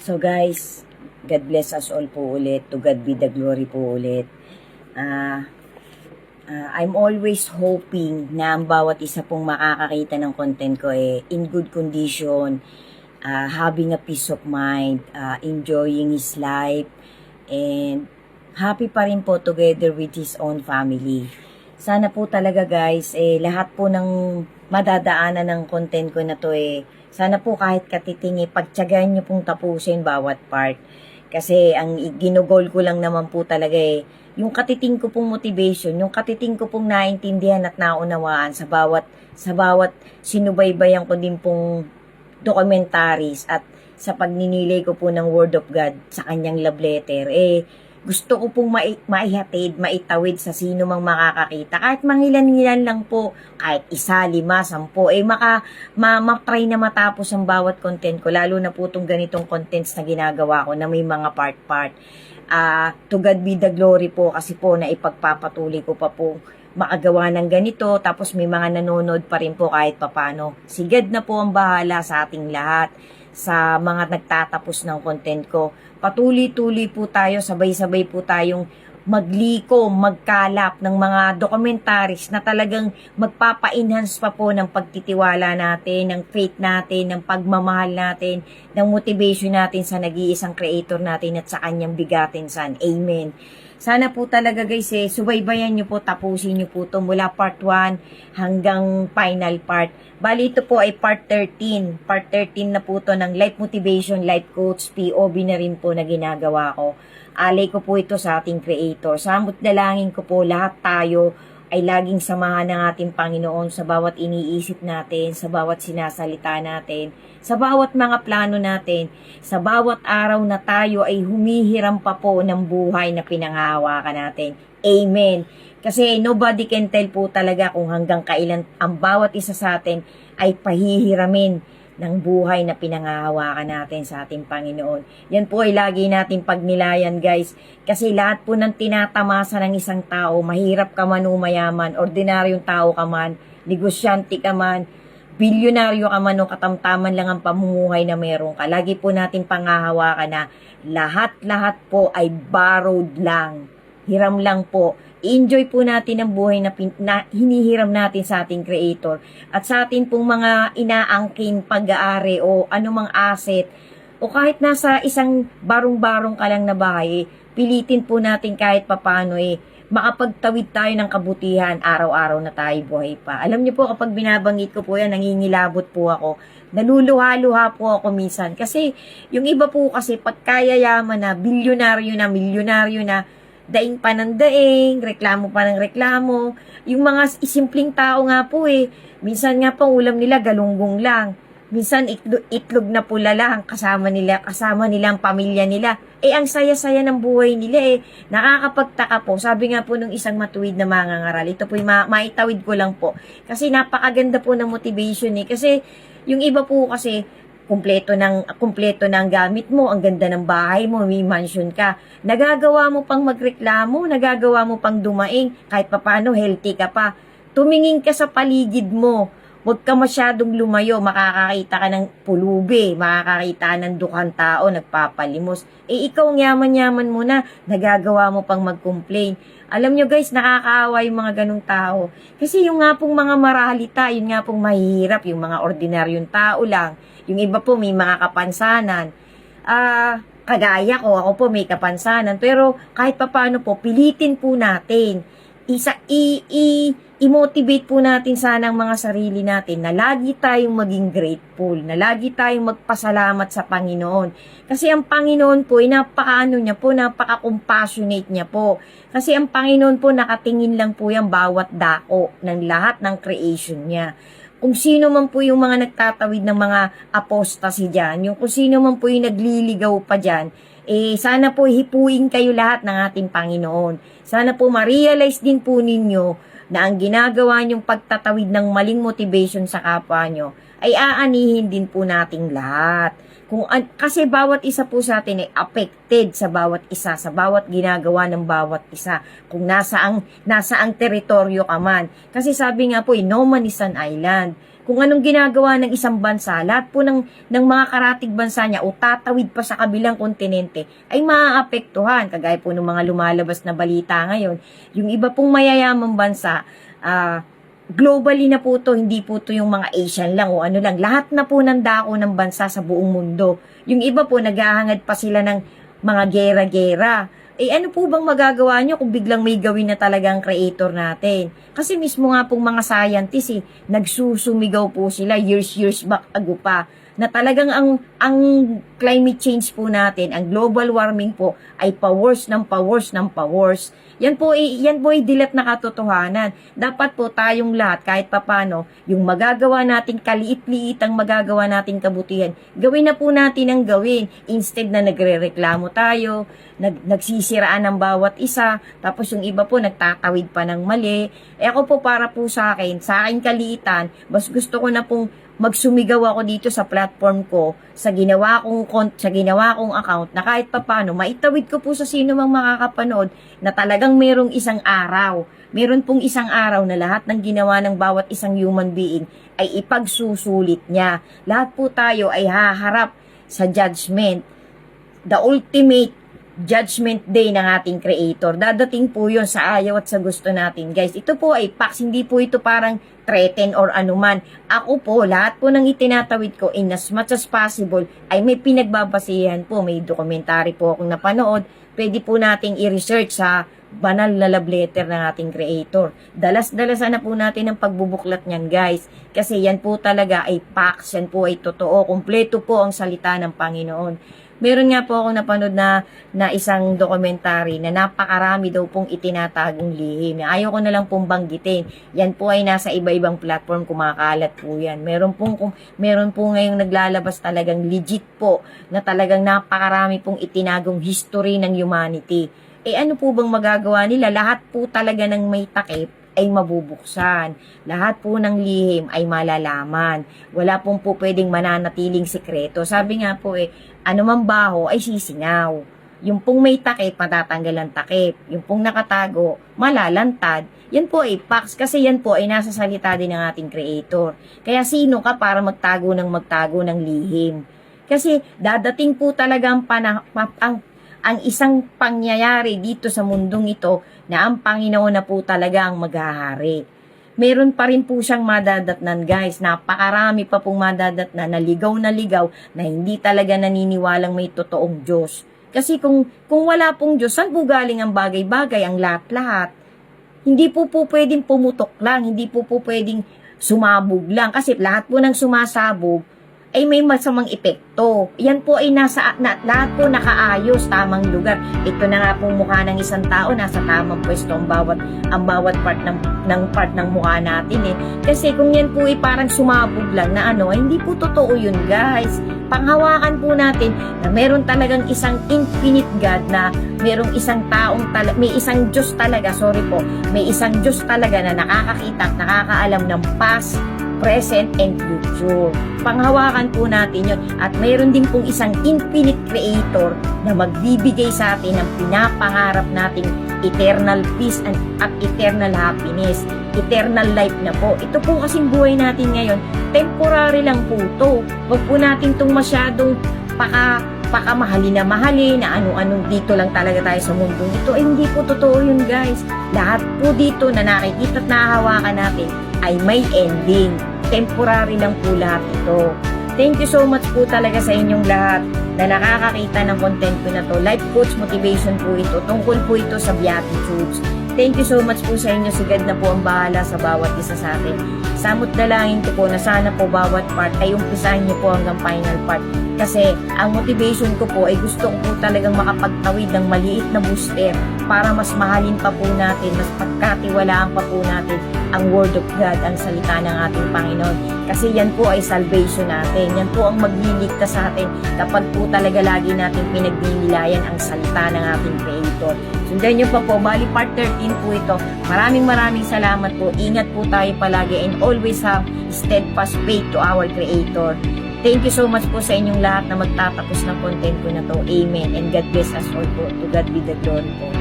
So guys, God bless us all po ulit. To God be the glory po ulit. I'm always hoping na ang bawat isa pong makakakita ng content ko in good condition, having a peace of mind, enjoying his life, and happy pa rin po together with his own family. Sana po talaga guys, lahat po ng madadaanan ng content ko na to sana po kahit katiting pagtyagaan nyo pong tapusin bawat part. Kasi ang ginugol ko lang naman po talaga yung katiting ko pong motivation, yung katiting ko pong naintindihan at naunawaan sa bawat sinubaybayan ko din pong documentaries at sa pagninilay ko po ng Word of God sa kanyang love letter, gusto ko pong maihatid, maitawid sa sino mang makakakita. Kahit mangilan-ngilan lang po, kahit 1, 5, 10, matry na matapos ang bawat content ko. Lalo na po itong ganitong contents na ginagawa ko na may mga part-part. To God be the glory po kasi po na ipagpapatuloy ko pa po makagawa ng ganito. Tapos may mga nanonood pa rin po kahit papano. Si God na po ang bahala sa ating lahat, sa mga nagtatapos ng content ko. Patuloy-tuloy po tayo, sabay-sabay po tayong magliko, magkalap ng mga documentaries na talagang magpapa-enhance pa po ng pagtitiwala natin, ng faith natin, ng pagmamahal natin, ng motivation natin sa nag-iisang creator natin at sa kanyang bigatin son. Amen. Sana po talaga guys subaybayan nyo po, tapusin nyo po ito mula part 1 hanggang final part. Bali ito po ay part 13. Part 13 na po ito ng Life Motivation, Life Coach, POV na rin po na ginagawa ko. Alay ko po ito sa ating creator. Samot dalangin ko po lahat tayo ay laging samahan ng ating Panginoon sa bawat iniisip natin, sa bawat sinasalita natin, sa bawat mga plano natin, sa bawat araw na tayo ay humihiram pa po ng buhay na pinanghahawakan natin. Amen. Kasi nobody can tell po talaga kung hanggang kailan ang bawat isa sa atin ay pahihiramin ng buhay na pinanghahawakan natin sa ating Panginoon. Yan po ay lagi nating pagnilayan guys. Kasi lahat po ng tinatamasa ng isang tao, mahirap ka man o mayaman, ordinaryong tao ka man, negosyante ka man, bilyonaryo ka man o katamtaman lang ang pamumuhay na meron ka. Lagi po nating panghahawakan na lahat-lahat po ay borrowed lang. Hiram lang po. Enjoy po natin ang buhay na hinihiram natin sa ating creator. At sa atin pong mga inaangkin pag-aari o anumang asset o kahit nasa isang barong-barong ka lang na bahay, pilitin po natin kahit papano makapagtawid tayo ng kabutihan araw-araw na tayo buhay pa. Alam niyo po kapag binabanggit ko po yan, nangingilabot po ako. Naluluha-luha po ako minsan. Kasi yung iba po kasi pagkayayaman na, bilyonaryo na, milyonaryo na, daing pa ng daing, reklamo pa ng reklamo. Yung mga simpleng tao nga po minsan nga pang ulam nila galunggong lang. Minsan itlog na pula lang kasama nila ang pamilya nila. Ang saya-saya ng buhay nila Nakakapagtaka po. Sabi nga po nung isang matuwid na mangangaral, ito po maitawid ko lang po. Kasi napakaganda po ng motivation Kasi yung iba po kasi kumpleto ng gamit mo, ang ganda ng bahay mo, may mansion ka. Nagagawa mo pang magreklamo, nagagawa mo pang dumaing, kahit papaano healthy ka pa. Tumingin ka sa paligid mo. Huwag ka masyadong lumayo, makakakita ka ng pulubi, makakakita ka ng dukhang tao, nagpapalimos. Ikaw yaman-yaman mo na, nagagawa mo pang mag-complain. Alam nyo guys, nakakaawa yung mga ganong tao. Kasi yung nga pong mga maralita, yun nga pong mahihirap, yung mga ordinaryong tao lang. Yung iba po may mga kapansanan. Kagaya ko, ako po may kapansanan. Pero kahit papaano po, pilitin po natin. I-motivate po natin sana ang mga sarili natin na lagi tayong maging grateful, na lagi tayong magpasalamat sa Panginoon. Kasi ang Panginoon po, napaka-compassionate niya po. Kasi ang Panginoon po, nakatingin lang po yan bawat dako ng lahat ng creation niya. Kung sino man po yung mga nagtatawid ng mga apostasy dyan, kung sino man po yung nagliligaw pa dyan, sana po hipuin kayo lahat ng ating Panginoon. Sana po ma-realize din po ninyo na ang ginagawa nyong pagtatawid ng maling motivation sa kapwa nyo ay aanihin din po nating lahat. Kasi bawat isa po sa atin ay affected sa bawat isa, sa bawat ginagawa ng bawat isa. Kung nasa ang teritoryo ka man. Kasi sabi nga po, no man is an island. kung anong ginagawa ng isang bansa, lahat po ng mga karatig bansa niya o tatawid pa sa kabilang kontinente ay maaapektuhan. Kagaya po ng mga lumalabas na balita ngayon, yung iba pong mayayamang bansa, globally na po to, hindi po to yung mga Asian lang o ano lang. Lahat na po ng dako ng bansa sa buong mundo. Yung iba po, naghahangad pa sila ng mga gera-gera. Ano po bang magagawa nyo kung biglang may gawin na talagang creator natin? Kasi mismo nga pong mga scientists, nagsusumigaw po sila years back ago pa, na talagang ang climate change po natin, ang global warming po, ay pa-worse ng pa-worse. Yan po ay dilat na katotohanan. Dapat po tayong lahat, kahit papano, yung magagawa nating kaliit-liit ang magagawa nating kabutihan, gawin na po natin ang gawin. Instead na nagrereklamo tayo, nagsisiraan ng bawat isa, tapos yung iba po nagtatawid pa ng mali. Ako po, para po sa akin kaliitan, mas gusto ko na pong magsumigaw ako dito sa platform ko, sa ginawa kong account, na kahit papano maitawid ko po sa sino mang makakapanood na talagang meron pong isang araw na lahat ng ginawa ng bawat isang human being ay ipagsusulit niya. Lahat po tayo ay haharap sa judgment, the ultimate judgment day ng ating creator. Dadating po yun sa ayaw at sa gusto natin, guys. Ito po ay facts, hindi po ito parang threaten or anuman. Ako po, lahat po ng itinatawid ko, in as much as possible, ay may pinagbabasihan po. May dokumentary po akong napanood. Pwede po nating i-research sa banal na love letter ng ating creator. Dalas-dalasan na po natin ang pagbubuklat niyan, guys. Kasi yan po talaga ay facts, yan po ay totoo. Kumpleto po ang salita ng Panginoon. Meron nga po akong napanood na isang dokumentary na napakarami daw pong itinatagong lihim. Ayaw ko na lang pong banggitin. Yan po ay nasa iba-ibang platform, kumakalat po yan. Meron po ngayong naglalabas talagang legit po na talagang napakarami pong itinagong history ng humanity. Ano po bang magagawa nila? Lahat po talaga ng may takip ay mabubuksan. Lahat po ng lihim ay malalaman. Wala pong po pwedeng mananatiling sikreto. Sabi nga po anumang baho ay sisingaw. Yung pong may takip, matatanggal ang takip. Yung pong nakatago, malalantad. Yan po ay facts kasi yan po ay nasa salita din ng ating creator. Kaya sino ka para magtago ng lihim? Kasi dadating po talaga ang isang pangyayari dito sa mundong ito na ang Panginoon na po talaga ang maghahari. Meron pa rin po siyang madadatnan, guys. Napakarami pa pong madadatnan na ligaw na hindi talaga naniniwalang may totoong Diyos. Kasi kung wala pong Diyos, saan po galing ang bagay-bagay, ang lahat-lahat? Hindi po pwedeng pumutok lang, hindi po pwedeng sumabog lang. Kasi lahat po ng sumasabog ay may masamang epekto. Yan po ay lahat po nakaayos, tamang lugar. Ito na nga pong mukha ng isang tao, nasa tamang pwesto ang bawat part ng mukha natin Kasi kung yan po ay parang sumabog lang na hindi po totoo yun, guys. Panghawakan po natin na meron talagang isang infinite God, na merong isang may isang Diyos talaga, may isang Diyos talaga na nakakakita at nakakaalam ng past, present, and future. Panghawakan po natin yun. At mayroon din pong isang infinite creator na magbibigay sa atin ng pinapangarap nating eternal peace at eternal happiness. Eternal life na po. Ito po kasing buhay natin ngayon, temporary lang po to. Huwag po natin itong masyadong mahalin na ano-anong dito lang talaga tayo sa mundong ito. Hindi po totoo yun, guys. Lahat po dito na nakikita at nahahawakan natin ay may ending. Temporary lang po lahat ito. Thank you so much po talaga sa inyong lahat na nakakakita ng content ko na to. Life coach motivation po ito. Tungkol po ito sa beatitudes. Thank you so much po sa inyo. Si God na po ang bahala sa bawat isa sa atin. Samot dalangin ko po na sana po bawat part ay umpisahan niyo po hanggang final part. Kasi ang motivation ko po ay gusto ko po talagang makapagtawid ng maliit na booster para mas mahalin pa po natin, mas pagkatiwalaan pa po natin ang Word of God, ang salita ng ating Panginoon. Kasi yan po ay salvation natin. Yan po ang magliligtas sa atin kapag po talaga lagi natin pinagninilayan ang salita ng ating Creator. Sundan nyo pa po, bali part 13 po ito. Maraming salamat po. Ingat po tayo palagi and always have steadfast faith to our Creator. Thank you so much po sa inyong lahat na magtatapos ng content ko na to. Amen. And God bless us all po. To God be the glory po.